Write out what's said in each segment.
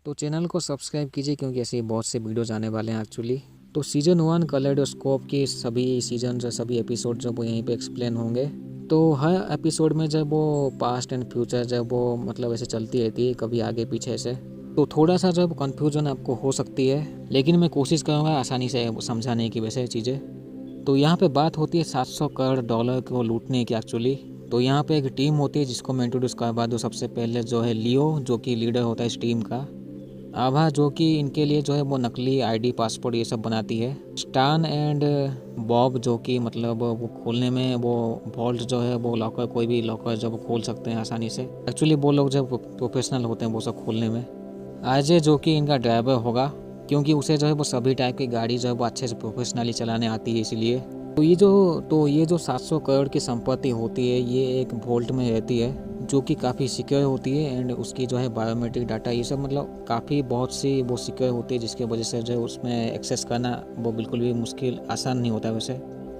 तो चैनल को सब्सक्राइब कीजिए क्योंकि ऐसे बहुत से वीडियोज़ आने वाले हैं एक्चुअली। तो सीज़न 1 कलेडोस्कोप के सभी सीजन सभी एपिसोड जब वो यहीं पे एक्सप्लेन होंगे। तो हर एपिसोड में जब वो पास्ट एंड फ्यूचर जब वो मतलब ऐसे चलती रहती है, कभी आगे पीछे से, तो थोड़ा सा जब कन्फ्यूजन आपको हो सकती है, लेकिन मैं कोशिश करूँगा आसानी से समझाने की वैसे चीज़ें। तो यहाँ पे बात होती है $700 करोड़ को लूटने की एक्चुअली। तो यहाँ पे एक टीम होती है जिसको मैं इंट्रोड्यूस करवा दूँ। सबसे पहले जो है लियो, जो कि लीडर होता है इस टीम का। आभा, जो कि इनके लिए जो है वो नकली आईडी पासपोर्ट ये सब बनाती है। स्टान एंड बॉब, जो कि मतलब वो खोलने में वो वॉल्ट जो है वो लॉकर, कोई भी लॉकर जब वो खोल सकते हैं आसानी से। एक्चुअली वो लोग जब प्रोफेशनल होते हैं वो सब खोलने में। अजय, जो कि इनका ड्राइवर होगा, क्योंकि उसे जो है वो सभी टाइप की गाड़ी जो है वो अच्छे से प्रोफेशनली चलाने आती है इसलिए। तो ये जो 700 करोड़ की संपत्ति होती है ये एक वोल्ट में रहती है, जो कि काफ़ी सिक्योर होती है। एंड उसकी जो है बायोमेट्रिक डाटा ये सब मतलब काफ़ी बहुत सी वो सिक्योर होती है, जिसकी वजह से जो है उसमें एक्सेस करना वो बिल्कुल भी मुश्किल आसान नहीं होता है वैसे।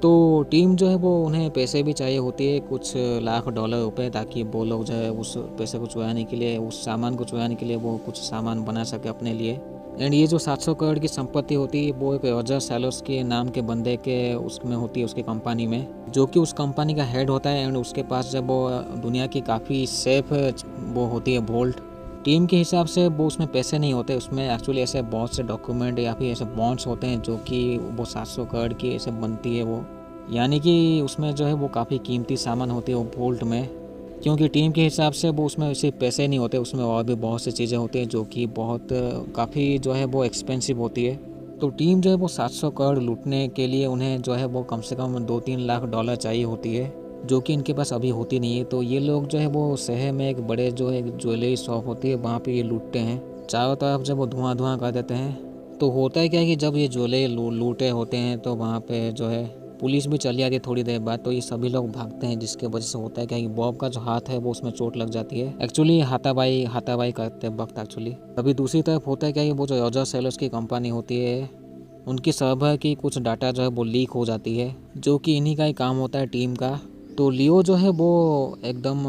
तो टीम जो है वो उन्हें पैसे भी चाहिए होती है, कुछ लाख डॉलर रुपए, ताकि वो लोग जो है उस पैसे को चुराने के लिए, उस सामान को चुराने के लिए वो कुछ सामान बना सके अपने लिए। एंड ये जो 700 करोड़ की संपत्ति होती है वो एक रॉजर सैलोस के नाम के बंदे के उसमें होती है, उसकी कंपनी में, जो कि उस कंपनी का हेड होता है। एंड उसके पास जब वो दुनिया की काफ़ी सेफ वो होती है वोल्ट। टीम के हिसाब से वो उसमें पैसे नहीं होते, उसमें एक्चुअली ऐसे बहुत से डॉक्यूमेंट या फिर ऐसे बॉन्ड्स होते हैं जो कि वो 700 करोड़ की ऐसे बनती है वो, यानी कि उसमें जो है वो काफ़ी कीमती सामान होती है वो वोल्ट में। क्योंकि टीम के हिसाब से वो उसमें सिर्फ पैसे नहीं होते, उसमें और भी बहुत सी चीज़ें होती हैं जो कि बहुत काफ़ी जो है वो एक्सपेंसिव होती है। तो टीम जो है वो 700 करोड़ लूटने के लिए उन्हें जो है वो कम से कम 2-3 लाख डॉलर चाहिए होती है, जो कि इनके पास अभी होती नहीं है। तो ये लोग जो है वो शहर में एक बड़े जो है ज्वेलरी शॉप होती है वहाँ पे ये लूटते हैं। चारों तरफ जब वो धुआं धुआं कर देते हैं, तो होता है क्या है कि जब ये ज्वेलरी लूटे होते हैं तो वहाँ पे जो है पुलिस भी चली आती है थोड़ी देर बाद। तो ये सभी लोग भागते हैं, जिसके वजह से होता है क्या कि बॉब का जो हाथ है वो उसमें चोट लग जाती है एक्चुअली, हाथापाई करते वक्त एक्चुअली। अभी दूसरी तरफ होता है क्या कि वो जो रॉजर सैलोस की कंपनी होती है उनकी सर्वर की कुछ डाटा जो है वो लीक हो जाती है, जो कि इन्हीं का ही काम होता है टीम का। तो लियो जो है वो एकदम,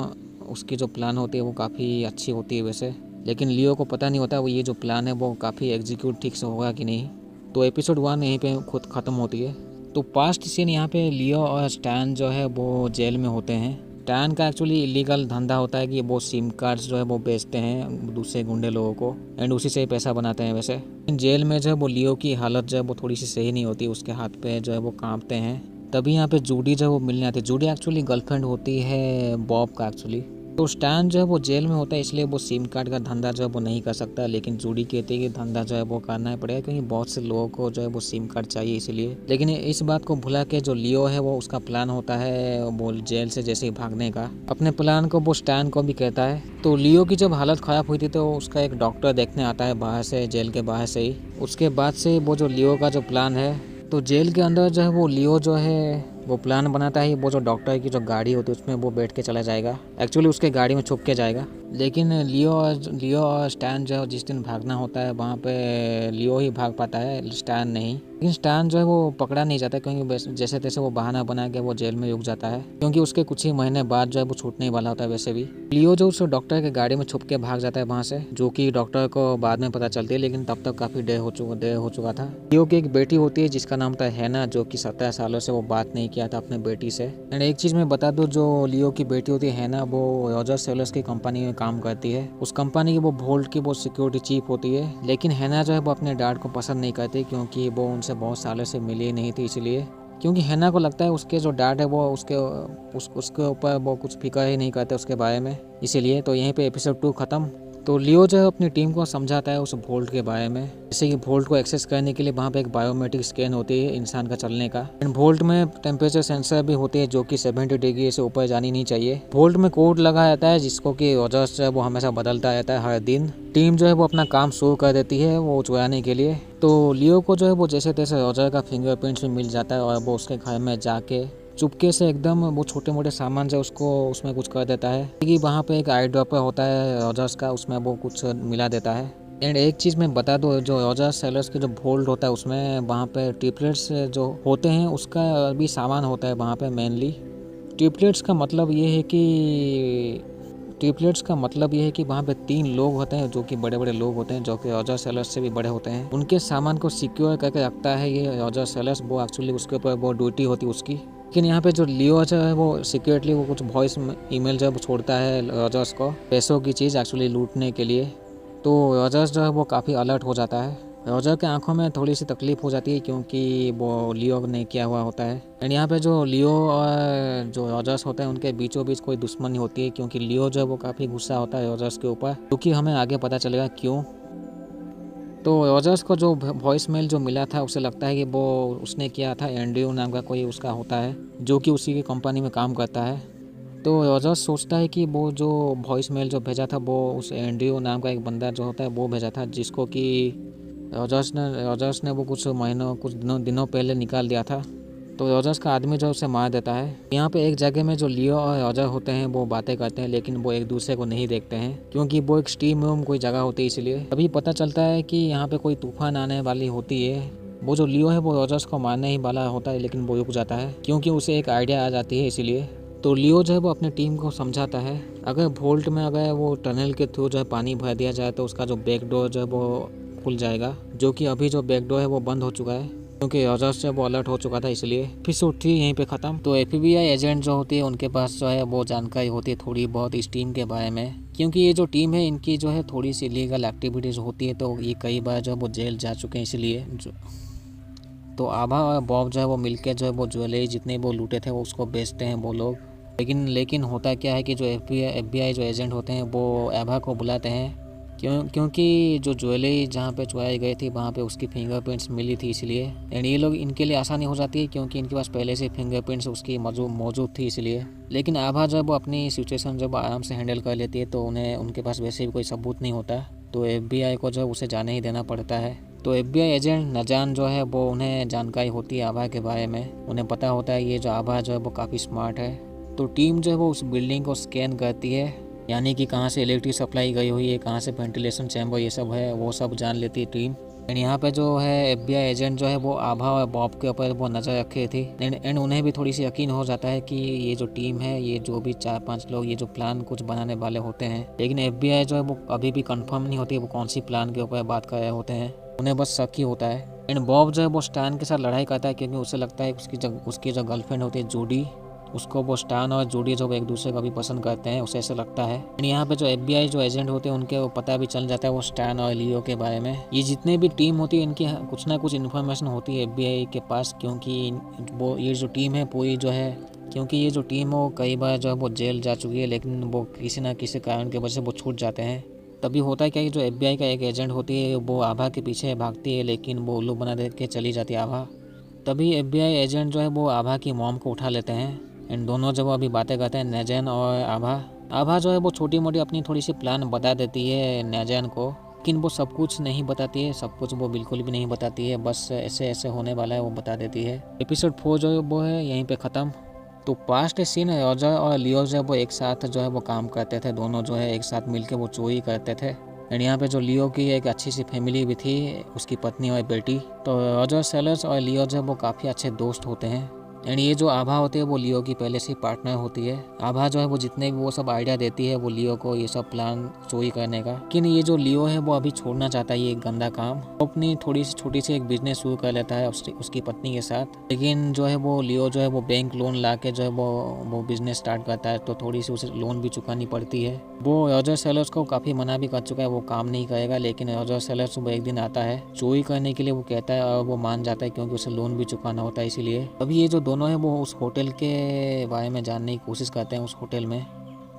उसकी जो प्लान होती है वो काफ़ी अच्छी होती है वैसे, लेकिन लियो को पता नहीं होता वो ये जो प्लान है वो काफ़ी एग्जीक्यूट ठीक से होगा कि नहीं। तो एपिसोड 1 यहीं पे खुद ख़त्म होती है। तो पास्ट सीन यहाँ पे लियो और स्टैन जो है वो जेल में होते हैं। स्टैन का एक्चुअली इलीगल धंधा होता है कि वो सिम कार्ड्स जो है वो बेचते हैं दूसरे गुंडे लोगों को, एंड उसी से ही पैसा बनाते हैं वैसे। जेल में जो है वो लियो की हालत जो है वो थोड़ी सी सही नहीं होती, उसके हाथ पे जो है वो कांपते हैं। तभी यहाँ पे जूडी जो है वो मिलने आती है। जूडी एक्चुअली गर्लफ्रेंड होती है बॉब का एक्चुअली। तो स्टैन जो है वो जेल में होता है, इसलिए वो सिम कार्ड का धंधा जो है वो नहीं कर सकता, लेकिन जूडी कहती है कि धंधा जो है वो करना ही पड़ेगा क्योंकि बहुत से लोगों को जो है वो सिम कार्ड चाहिए इसलिए। लेकिन इस बात को भुला के जो लियो है वो उसका प्लान होता है वो जेल से जैसे ही भागने का। अपने प्लान को वो स्टैन को भी कहता है। तो लियो की जब हालत ख़राब हुई थी तो उसका एक डॉक्टर देखने आता है बाहर से, जेल के बाहर से ही। उसके बाद से वो जो लियो का जो प्लान है, तो जेल के अंदर जो है वो लियो जो है वो प्लान बनाता है वो जो डॉक्टर की जो गाड़ी होती है उसमें वो बैठ के चला जाएगा, एक्चुअली उसके गाड़ी में छुप के जाएगा। लेकिन लियो और स्टैन जो जिस दिन भागना होता है वहाँ पे लियो ही भाग पाता है, स्टैन नहीं। लेकिन स्टैन जो है वो पकड़ा नहीं जाता क्योंकि जैसे तैसे वो बहाना बना के वो जेल में रुक जाता है, क्योंकि उसके कुछ ही महीने बाद जो है वो छूटने ही वाला होता है वैसे भी। लियो जो उस डॉक्टर के गाड़ी में छुप के भाग जाता है वहाँ से, जो कि डॉक्टर को बाद में पता चलती है, लेकिन तब तक काफ़ी देर हो चुका था। लियो की एक बेटी होती है जिसका नाम था हैना, जो कि 17 सालों से वो बात नहीं किया था अपने बेटी से। एंड एक चीज़ मैं बता दूं, जो लियो की बेटी होती है हैना वो रॉजर सैलोस की कंपनी में काम करती है। उस कंपनी की वो वोल्ट की वो सिक्योरिटी चीफ होती है। लेकिन हैना जो है वो अपने डैड को पसंद नहीं करती क्योंकि वो उनसे बहुत सालों से मिली नहीं थी इसलिए। क्योंकि हैना को लगता है उसके जो डैड है वो उसके ऊपर वो कुछ फिक्र ही नहीं करते उसके बारे में, इसीलिए। तो यहीं पे एपिसोड 2 ख़त्म। तो लियो जो है अपनी टीम को समझाता है उस वोल्ट के बारे में, जैसे कि वोल्ट को एक्सेस करने के लिए वहाँ पे एक बायोमेट्रिक स्कैन होती है इंसान का चलने का। एंड वोल्ट में टेम्परेचर सेंसर भी होती है जो कि 70 डिग्री से ऊपर जानी नहीं चाहिए। वोल्ट में कोड लगा रहता है जिसको कि रॉजर्स जो है वो हमेशा बदलता रहता है हर दिन। टीम जो है वो अपना काम शुरू कर देती है वो चुराने के लिए। तो लियो को जो है वो जैसे तैसे रॉजर का फिंगरप्रिंट्स भी मिल जाता है और वो उसके घर में जाके चुपके से एकदम वो छोटे मोटे सामान से उसको उसमें कुछ कर देता है कि वहाँ पे एक आई ड्रॉपर होता है रॉजर्स का, उसमें वो कुछ मिला देता है। एंड एक चीज़ मैं बता दूँ, जो रॉजर सैलोस के जो वोल्ट होता है उसमें वहाँ पे ट्रिपलेट्स जो होते हैं उसका भी सामान होता है वहाँ पे मेनली। ट्रिपलेट्स का मतलब ये है कि ट्रिपलेट्स का मतलब ये है कि वहाँ पे 3 लोग होते हैं जो कि बड़े बड़े लोग होते हैं, जो कि रॉजर सेलर्स से भी बड़े होते हैं। उनके सामान को सिक्योर करके रखता है ये रॉजर सेलर्स, वो एक्चुअली उसके ऊपर वो ड्यूटी होती है उसकी। लेकिन यहाँ पे जो लियो जो है वो सीक्रेटली वो कुछ वॉइस ईमेल जो है छोड़ता है रॉजर्स को पैसों की चीज़ एक्चुअली लूटने के लिए। तो रॉजर्स जो है वो काफ़ी अलर्ट हो जाता है। रॉजर के आंखों में थोड़ी सी तकलीफ हो जाती है क्योंकि वो लियो ने किया हुआ होता है। एंड यहाँ पे जो लियो और जो रॉजर्स होते हैं उनके बीचों बीच कोई दुश्मनी होती है क्योंकि लियो जो है वो काफ़ी गुस्सा होता है रॉजर्स के ऊपर, क्योंकि हमें आगे पता चलेगा क्यों। तो रॉजर्स को जो वॉइस मेल जो मिला था उसे लगता है कि वो उसने किया था, एंड्रयू नाम का कोई उसका होता है जो कि उसी की कंपनी में काम करता है। तो रॉजर्स सोचता है कि वो जो वॉइस मेल जो भेजा था वो उस एंड्रयू नाम का एक बंदा जो होता है वो भेजा था, जिसको कि रॉजर्स ने वो कुछ दिनों पहले निकाल दिया था। तो रॉजर्स का आदमी जो उसे मार देता है। यहाँ पे एक जगह में जो लियो और रॉजर होते हैं वो बातें करते हैं, लेकिन वो एक दूसरे को नहीं देखते हैं क्योंकि वो एक स्टीम रूम कोई जगह होती है, इसलिए तभी पता चलता है कि यहाँ पे कोई तूफान आने वाली होती है। वो जो लियो है वो रॉजर्स को मारने ही वाला होता है, लेकिन वो रुक जाता है क्योंकि उसे एक आइडिया आ जाती है इसीलिए। तो लियो जो है वो अपनी टीम को समझाता है अगर वोल्ट में अगर वो टनल के थ्रू जो है पानी भर दिया जाए तो उसका जो बैक डोर जो है वो खुल जाएगा, जो कि अभी जो बैक डोर है वो बंद हो चुका है क्योंकि रॉजर्स से वो अलर्ट हो चुका था इसलिए। एपिसोड 3 यहीं पे ख़त्म। तो FBI एजेंट जो होती है उनके पास जो है वो जानकारी होती है थोड़ी बहुत इस टीम के बारे में, क्योंकि ये जो टीम है इनकी जो है थोड़ी सी इलीगल एक्टिविटीज़ होती है, तो ये कई बार जो है वो जेल जा चुके हैं इसलिए। तो आभा और बॉब जो है वो मिलकर जो है वो ज्वेलरी जितने वो लूटे थे वो उसको बेचते हैं वो लोग। लेकिन होता क्या है कि जो FBI जो एजेंट होते हैं वो आभा को बुलाते हैं क्योंकि जो ज्वेलरी जहाँ पे चुराई गई थी वहाँ पे उसकी फिंगरप्रिंट्स मिली थी इसलिए। एंड ये लोग इनके लिए आसानी हो जाती है क्योंकि इनके पास पहले से फिंगरप्रिंट्स उसकी मौजूद थी इसलिए। लेकिन आभा जब अपनी सिचुएशन जब आराम से हैंडल कर लेती है तो उनके पास वैसे भी कोई सबूत नहीं होता, तो FBI को जो उसे जाने ही देना पड़ता है। तो FBI एजेंट नजान जो है वो उन्हें जानकारी होती है आभा के बारे में, उन्हें पता होता है ये जो आभा जो है वो काफ़ी स्मार्ट है। तो टीम जो है वो उस बिल्डिंग को स्कैन करती है, यानी कि कहाँ से इलेक्ट्रिक सप्लाई गई हुई है, कहाँ से वेंटिलेशन चैम्बर ये सब है वो सब जान लेती है टीम। एंड यहाँ पे जो है FBI एजेंट जो है वो आभा और बॉब के ऊपर वो नज़र रखे थी। एंड उन्हें भी थोड़ी सी यकीन हो जाता है कि ये जो टीम है ये जो भी 4-5 लोग ये जो प्लान कुछ बनाने वाले होते हैं, लेकिन FBI जो है वो अभी भी कंफर्म नहीं होती वो कौन सी प्लान के ऊपर बात कर रहे होते हैं, उन्हें बस शक ही होता है। एंड बॉब जो है वो स्टैन के साथ लड़ाई करता है क्योंकि उसे लगता है उसकी जो गर्लफ्रेंड होती है जूडी, उसको वो स्टान और जूडी जो एक दूसरे को भी पसंद करते हैं, उसे ऐसा लगता है। यहाँ पे जो FBI जो एजेंट होते हैं उनके वो पता भी चल जाता है वो स्टान और लियो के बारे में। ये जितने भी टीम होती है इनकी कुछ ना कुछ इन्फॉर्मेशन होती है FBI के पास, क्योंकि वो ये जो टीम है पूरी जो है, क्योंकि ये जो टीम है वो कई बार जो है वो जेल जा चुकी है, लेकिन वो किसी ना किसी कारण की वजह से वो छूट जाते हैं। तभी होता है क्या कि जो FBI का एक एजेंट होती है वो आभा के पीछे भागती है, लेकिन वो उल्लू बना दे के चली जाती है आभा। तभी FBI एजेंट जो है वो आभा की मॉम को उठा लेते हैं। एंड दोनों जब अभी बातें करते हैं नैजन और आभा जो है वो छोटी मोटी अपनी थोड़ी सी प्लान बता देती है नैजन को, लेकिन वो सब कुछ नहीं बताती है, सब कुछ वो बिल्कुल भी नहीं बताती है, बस ऐसे ऐसे होने वाला है वो बता देती है। एपिसोड 4 जो है वो है यहीं पे ख़त्म। तो पास्ट सीन रॉजर और लियो जो है वो एक साथ जो है वो काम करते थे, दोनों जो है एक साथ मिलकर वो चोरी करते थे। एंड यहाँ पे जो लियो की एक अच्छी सी फैमिली भी थी, उसकी पत्नी और बेटी। तो रॉजर सेलर्स और लियो जो है वो काफ़ी अच्छे दोस्त होते हैं। एंड ये जो आभा होती है वो लियो की पहले से पार्टनर होती है। आभा जो है वो जितने भी वो सब आइडिया देती है वो लियो को ये सब प्लान चोरी करने का, लेकिन ये जो लियो है वो अभी छोड़ना चाहता है ये गंदा काम, वो अपनी थोड़ी सी छोटी सी एक बिजनेस शुरू कर लेता है उसकी पत्नी के साथ। लेकिन जो है वो लियो जो है वो बैंक लोन ला के जो है वो बिजनेस स्टार्ट करता है, तो थोड़ी सी उसे लोन भी चुकानी पड़ती है। वो रॉजर सेलर्स को काफ़ी मना भी कर चुका है वो काम नहीं करेगा, लेकिन रॉजर सेलर्स वो एक दिन आता है चोरी करने के लिए, वो कहता है और वो मान जाता है क्योंकि उसे लोन भी चुकाना होता है इसीलिए। अभी ये जो दोनों है वो उस होटल के बारे में जानने की कोशिश करते हैं उस होटल में।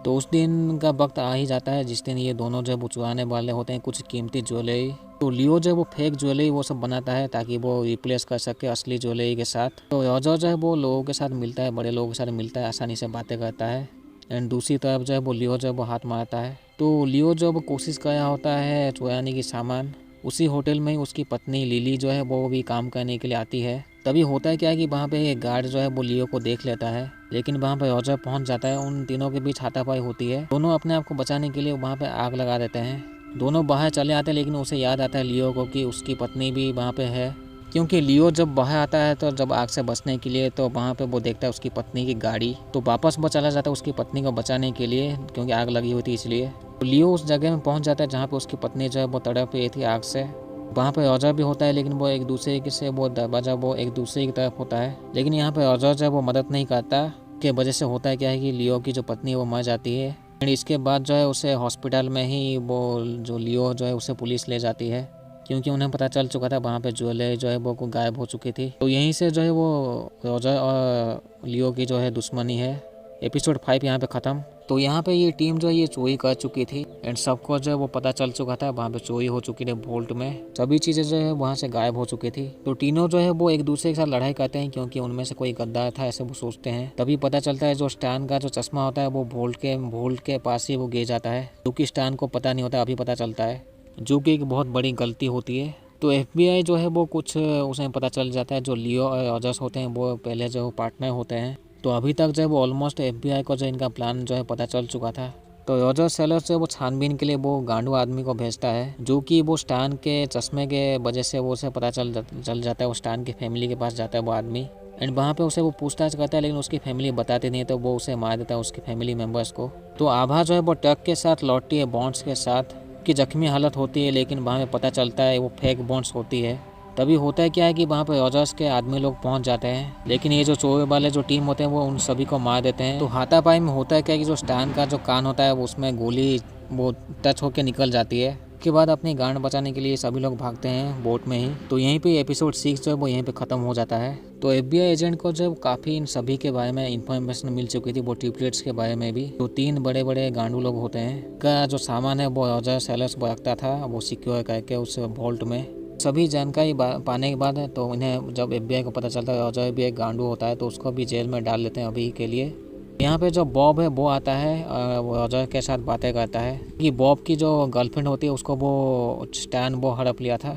तो उस दिन का वक्त आ ही जाता है जिस दिन ये दोनों जो है वो चुराने वाले होते हैं कुछ कीमती ज्वेलरी। तो लियो जो है वो फेक ज्वेलरी वो सब बनाता है ताकि वो रिप्लेस कर सके असली ज्वेलरी के साथ। तो रॉजर जो है वो लोगों के साथ मिलता है, बड़े लोगों के साथ मिलता है, आसानी से बातें करता है। एंड दूसरी तरफ जो है वो लियो जो है वो हाथ मारता है। तो लियो जो वो कोशिश कर रहा होता है चुराने की सामान, उसी होटल में ही उसकी पत्नी लिली जो है वो भी काम करने के लिए आती है। तभी होता है क्या है कि वहाँ पे एक गार्ड जो है वो लियो को देख लेता है, लेकिन वहाँ पे रॉजर पहुँच जाता है। उन तीनों के बीच हाथापाई होती है, दोनों अपने आप को बचाने के लिए वहाँ पे आग लगा देते हैं। दोनों बाहर चले आते हैं, लेकिन उसे याद आता है लियो को कि उसकी पत्नी भी वहाँ पे है। क्योंकि लियो जब बाहर आता है तो जब आग से बचने के लिए, तो वहाँ पे वो देखता है उसकी पत्नी की गाड़ी, तो वापस वो चला जाता है उसकी पत्नी को बचाने के लिए, क्योंकि आग लगी हुई थी इसलिए। तो लियो उस जगह में पहुँच जाता है जहाँ पे उसकी पत्नी जो है वो तड़प रही थी आग से। वहाँ पे औजार भी होता है, लेकिन वो एक दूसरे से वो दरवाजा वो एक दूसरे की तरफ होता है, लेकिन यहाँ पे औजार जो है वो मदद नहीं करता। के वजह से होता है क्या है कि लियो की जो पत्नी है वो मर जाती है। एंड इसके बाद जो है उसे हॉस्पिटल में ही वो जो लियो जो है उसे पुलिस ले जाती है, क्योंकि उन्हें पता चल चुका था वहाँ पे ज्वेलरी जो है वो गायब हो चुकी थी। तो यहीं से जो है वो रोजर और लियो की जो है दुश्मनी है। एपिसोड 5 यहाँ पे ख़त्म। तो यहाँ पे ये टीम जो है ये चोरी कर चुकी थी एंड सबको जो है वो पता चल चुका था वहाँ पे चोरी हो चुकी थी वोल्ट में, सभी चीज़ें जो है वहाँ से गायब हो चुकी थी। तो तीनों जो है वो एक दूसरे के साथ लड़ाई करते हैं, क्योंकि उनमें से कोई गद्दार था ऐसे वो सोचते हैं। तभी पता चलता है जो स्टैन का जो चश्मा होता है वो वोल्ट के पास ही वो गिर जाता है, जो कि स्टैन को पता नहीं होता, अभी पता चलता है, जो कि एक बहुत बड़ी गलती होती है। तो FBI जो है वो कुछ उसे पता चल जाता है, जो लियो और रॉजर्स होते हैं वो पहले जो पार्टनर होते हैं। तो अभी तक जो है वो ऑलमोस्ट FBI को जो इनका प्लान जो है पता चल चुका था। तो रॉजर सेलर से वो छानबीन के लिए वो गांडू आदमी को भेजता है, जो कि वो स्टैन के चश्मे के वजह से वो उसे पता चल जाता है। वो स्टैन की फैमिली के पास जाता है वो आदमी, एंड वहाँ पे उसे वो पूछताछ करता है, लेकिन उसकी फैमिली बताती नहीं है, तो वो उसे मार देता है उसकी फैमिली मेम्बर्स को। तो आभा जो है वो ट्रक के साथ लौटती है बॉन्ड्स के साथ, की जख्मी हालत होती है, लेकिन वहाँ पे पता चलता है वो फेक बॉन्ड्स होती है। तभी होता है क्या है कि वहाँ पे रॉजर्स के आदमी लोग पहुँच जाते हैं, लेकिन ये जो चोर वाले जो टीम होते हैं वो उन सभी को मार देते हैं। तो हाथापाई में होता है क्या कि जो स्टैन का जो कान होता है वो उसमें गोली वो टच होकर निकल जाती है। उसके बाद अपनी गांड बचाने के लिए सभी लोग भागते हैं बोट में ही। तो यहीं पे एपिसोड 6 जो है वो यहीं पे ख़त्म हो जाता है। तो FBI एजेंट को जो काफ़ी इन सभी के बारे में इंफॉर्मेशन मिल चुकी थी, वो ट्रिपलेट्स के बारे में भी। तो 3 बड़े बड़े गांडू लोग होते हैं, का जो सामान है वो रॉजर सेलर्स वो रखता था, वो सिक्योर करके उस वॉल्ट में। सभी जानकारी पाने के बाद तो इन्हें जब FBI को पता चलता है रॉजर भी एक गांडू होता है, तो उसको भी जेल में डाल लेते हैं अभी के लिए। यहाँ पे जो बॉब है वो आता है और वो रॉजर के साथ बातें करता है कि बॉब की जो गर्लफ्रेंड होती है उसको वो स्टैन वो हड़प लिया था।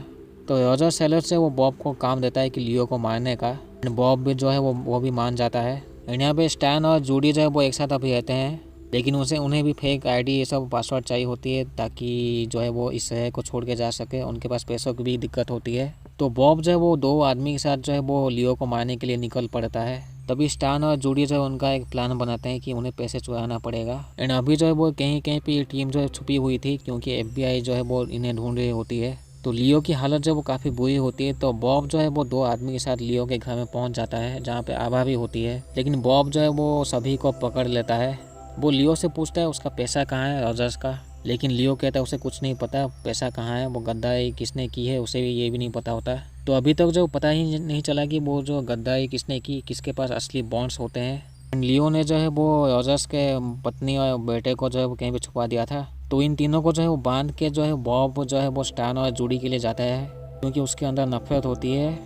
तो रॉजर सेलर से वो बॉब को काम देता है कि लियो को मारने का, बॉब भी जो है वो भी मान जाता है। यहाँ पे स्टैन और जूडी जो है वो एक साथ अभी रहते हैं, लेकिन उन्हें भी फेक ID ये सब पासवर्ड चाहिए होती है, ताकि जो है वो इस शहर को छोड़ के जा सके। उनके पास पैसों की भी दिक्कत होती है। तो बॉब जो है वो 2 आदमी के साथ जो है वो लियो को मारने के लिए निकल पड़ता है। तभी स्टैन और जूडी जो है उनका एक प्लान बनाते हैं कि उन्हें पैसे चुराना पड़ेगा। एंड अभी जो है वो कहीं कहीं पे ये टीम जो है छुपी हुई थी, क्योंकि FBI जो है वो इन्हें ढूंढ रही होती है। तो लियो की हालत जो है वो काफ़ी बुरी होती है। तो बॉब जो है वो 2 आदमी के साथ लियो के घर में पहुंच जाता है, जहाँ पे आभा भी होती है, लेकिन बॉब जो है वो सभी को पकड़ लेता है। वो लियो से पूछता है उसका पैसा कहाँ है रॉजर्स का, लेकिन लियो कहता है उसे कुछ नहीं पता पैसा कहाँ है, वो गद्दारी किसने की है उसे भी ये भी नहीं पता होता। तो अभी तक जो पता ही नहीं चला कि वो जो गद्दारी किसने की, किसके पास असली बॉन्ड्स होते हैं। लियो ने जो है वो रॉजर्स के पत्नी और बेटे को जो है वो कहीं पे छुपा दिया था। तो इन तीनों को जो है वो बांध के जो है बॉब जो है वो स्टैन और जूडी के लिए जाता है, क्योंकि उसके अंदर नफरत होती है।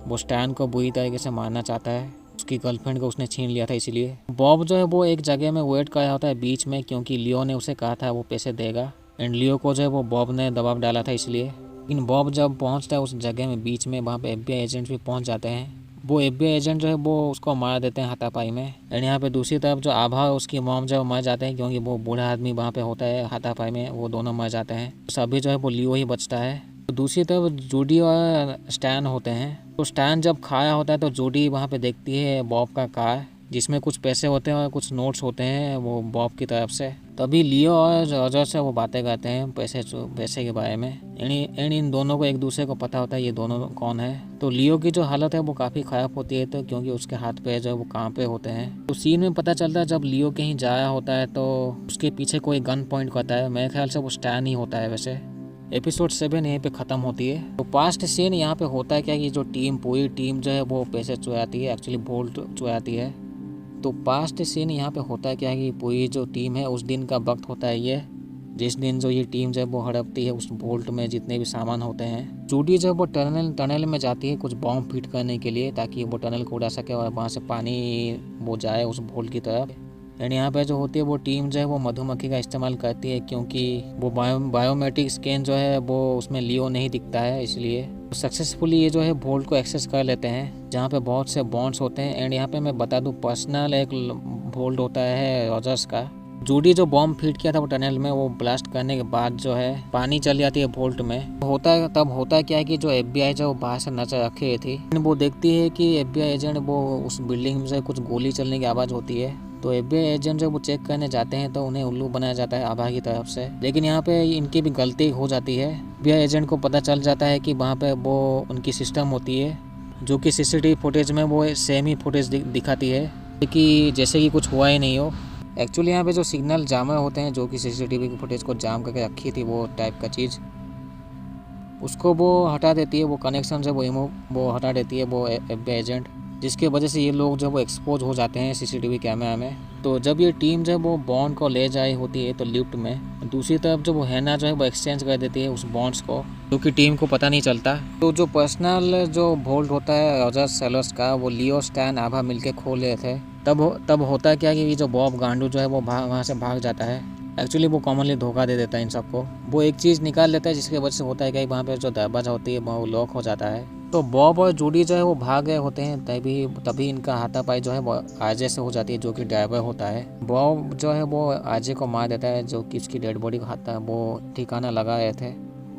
वो स्टैन को बुरी तरीके से मारना चाहता है, उसकी गर्लफ्रेंड को उसने छीन लिया था इसलिए। बॉब जो है वो एक जगह में वेट कर रहा होता है बीच में, क्योंकि लियो ने उसे कहा था वो पैसे देगा, एंड लियो को जो है वो बॉब ने दबाव डाला था इसलिए। लेकिन बॉब जब पहुंचता है उस जगह में बीच में, वहाँ पे FBI एजेंट भी पहुंच जाते हैं। वो FBI एजेंट जो है वो उसको मार देते हैं हाथापाई में। एंड यहाँ पे दूसरी तरफ जो आभा और उसकी मॉम जो मर जाते हैं, क्योंकि वो बूढ़ा आदमी वहाँ पे होता है हाथापाई में, वो दोनों मर जाते हैं। सभी जो है वो लियो ही बचता है। तो दूसरी तरफ जूडी और स्टैन होते हैं। तो स्टैन जब खाया होता है तो जूडी वहाँ पे देखती है बॉब का कार, जिसमें कुछ पैसे होते हैं और कुछ नोट्स होते हैं वो बॉब की तरफ से। तभी लियो और रॉजर से वो बातें करते हैं पैसे के बारे में। एंड इन दोनों को एक दूसरे को पता होता है ये दोनों कौन है। तो लियो की जो हालत है वो काफ़ी ख़राब होती है, तो क्योंकि उसके हाथ पैर जो है वो कांपे होते हैं। तो सीन में पता चलता है जब लियो कहीं जा रहा होता है तो उसके पीछे कोई गन पॉइंट करता है, मेरे ख्याल से वो स्टैन ही होता है। वैसे एपिसोड 7 यहीं पे ख़त्म होती है। तो पास्ट सीन यहाँ पे होता है क्या कि जो पूरी टीम जो है वो पैसे चुराती है, एक्चुअली वोल्ट चुराती है। तो पास्ट सीन यहाँ पे होता है क्या कि पूरी जो टीम है उस दिन का वक्त होता है ये, जिस दिन जो ये टीम जो है वो हड़पती है उस वोल्ट में जितने भी सामान होते हैं। जूडी जब वो टनल में जाती है कुछ बॉम्ब फिट करने के लिए, ताकि वो टनल को उड़ा सके और वहाँ से पानी वो जाए उस वोल्ट की तरफ। एंड यहाँ पे जो होती है वो टीम जो है वो मधुमक्खी का इस्तेमाल करती है, क्योंकि वो बायोमेट्रिक स्कैन जो है वो उसमें लियो नहीं दिखता है, इसलिए सक्सेसफुली ये जो है वोल्ट को एक्सेस कर लेते हैं, जहाँ पे बहुत से बॉन्ड्स होते हैं। एंड यहाँ पे मैं बता दूँ पर्सनल एक वोल्ट होता है रॉजर्स का, जूडी जो बॉम्ब फिट किया था वो टनल में, वो ब्लास्ट करने के बाद जो है पानी चली जाती है वोल्ट में। होता क्या है कि जो FBI जो बाहर से नजर रखे थी, वो देखती है कि FBI एजेंट वो उस बिल्डिंग से कुछ गोली चलने की आवाज़ होती है। तो FBI एजेंट जब वो चेक करने जाते हैं तो उन्हें उल्लू बनाया जाता है आभा की तरफ से। लेकिन यहाँ पे इनकी भी गलती हो जाती है। FBI एजेंट को पता चल जाता है कि वहाँ पे वो उनकी सिस्टम होती है जो कि CCTV फुटेज में वो सेम ही फुटेज दिखाती है कि जैसे कि कुछ हुआ ही नहीं हो। एक्चुअली यहाँ पे जो सिग्नल जामर होते हैं, जो कि CCTV की फुटेज को जाम करके रखी थी, वो टाइप का चीज़, उसको वो हटा देती है। वो कनेक्शन से वो हटा देती है वो FBI एजेंट, जिसकी वजह से ये लोग जब वो एक्सपोज हो जाते हैं CCTV कैमरा में। तो जब ये टीम जब वो बॉन्ड को ले जाए होती है तो लिफ्ट में, दूसरी तरफ जब वो हैना जो है वो एक्सचेंज कर देती है उस बॉन्ड्स को, जो कि टीम को पता नहीं चलता। तो जो पर्सनल जो वोल्ट होता है रॉजर सेलर्स का, वो लियो, स्टैन, आभा मिलके खोल रहे थे। तब होता क्या कि ये जो बॉब गांडू जो है वो वहाँ से भाग जाता है। एक्चुअली वो कॉमनली धोखा दे देता है इन सबको। वो एक चीज़ निकाल लेता है जिसकी वजह से होता है कि वहाँ पे जो दरवाजा होती है वो लॉक हो जाता है। तो बॉब और जूडी जो है वो भाग गए होते हैं। तभी इनका हाथापाई जो है वो आरजे से हो जाती है, जो कि ड्राइवर होता है। बॉब जो है वो आरजे को मार देता है, जो कि उसकी डेड बॉडी को खाता है। वो ठिकाना लगा रहे थे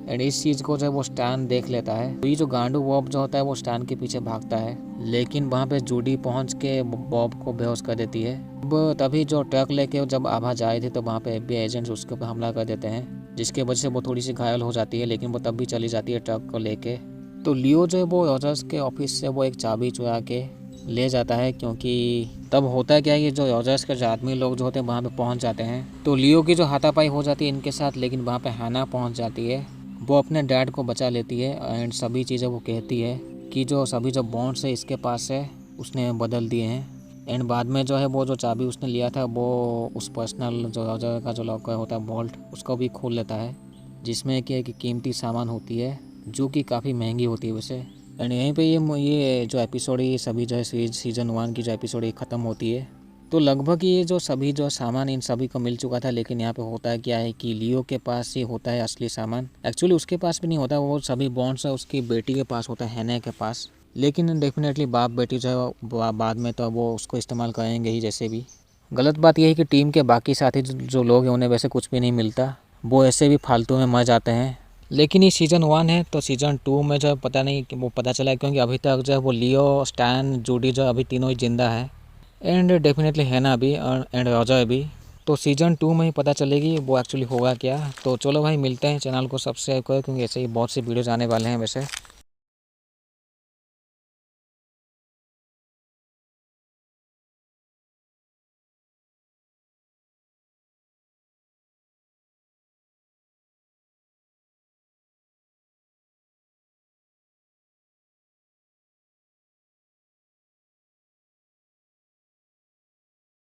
एंड इस चीज़ को जो है वो स्टैन देख लेता है। तो ये जो गांडू बॉब जो होता है वो स्टैन के पीछे भागता है, लेकिन वहाँ पे जूडी पहुँच के बॉब को बेहोश कर देती है। अब तभी जो ट्रक लेके जब आभा जा रही थी तो वहाँ पे FBI एजेंट्स उसके ऊपर हमला कर देते हैं, जिसके वजह से वो थोड़ी सी घायल हो जाती है, लेकिन वो तब भी चली जाती है ट्रक को लेके। तो लियो जो है वो रॉजर्स के ऑफिस से वो एक चाबी चुरा के ले जाता है, क्योंकि तब होता क्या है कि जो रॉजर्स के जो आदमी लोग जो होते हैं वहाँ पे पहुँच जाते हैं। तो लियो की जो हाथापाई हो जाती है इनके साथ, लेकिन वहाँ पे हैना पहुँच जाती है। वो अपने डैड को बचा लेती है एंड सभी चीज़ें वो कहती है कि जो सभी जो बॉन्ड्स है इसके पास है उसने बदल दिए हैं। एंड बाद में जो है वो जो चाबी उसने लिया था वो उस पर्सनल जो रॉजर का जो लॉकर होता है वॉल्ट, उसको भी खोल लेता है, जिसमें कि कीमती सामान होती है जो कि काफ़ी महंगी होती है वैसे। एंड यहीं पे ये जो एपिसोड ये सभी जो है सीज़न 1 की जो एपिसोड ये ख़त्म होती है। तो लगभग ये जो सभी जो सामान इन सभी को मिल चुका था, लेकिन यहाँ पे होता है क्या है कि लियो के पास ही होता है असली सामान। एक्चुअली उसके पास भी नहीं होता, वो सभी बॉन्ड्स है उसकी बेटी के पास होता है, हैना के पास। लेकिन डेफिनेटली बाप बेटी जो है बाद में तो वो उसको इस्तेमाल करेंगे ही जैसे भी। गलत बात यह है कि टीम के बाकी साथी जो लोग हैं उन्हें वैसे कुछ भी नहीं मिलता, वो ऐसे भी फालतू में मर जाते हैं। लेकिन ये सीज़न 1 है, तो सीज़न 2 में जो पता नहीं कि वो पता चला है, क्योंकि अभी तक जो है वो लियो, स्टैन, जूडी जो अभी तीनों ही जिंदा है एंड डेफिनेटली हैना भी एंड रॉजर भी। तो सीज़न 2 में ही पता चलेगी वो एक्चुअली होगा क्या। तो चलो भाई मिलते हैं, चैनल को सब्सक्राइब करो क्योंकि ऐसे ही बहुत सी वीडियोज़ आने वाले हैं वैसे।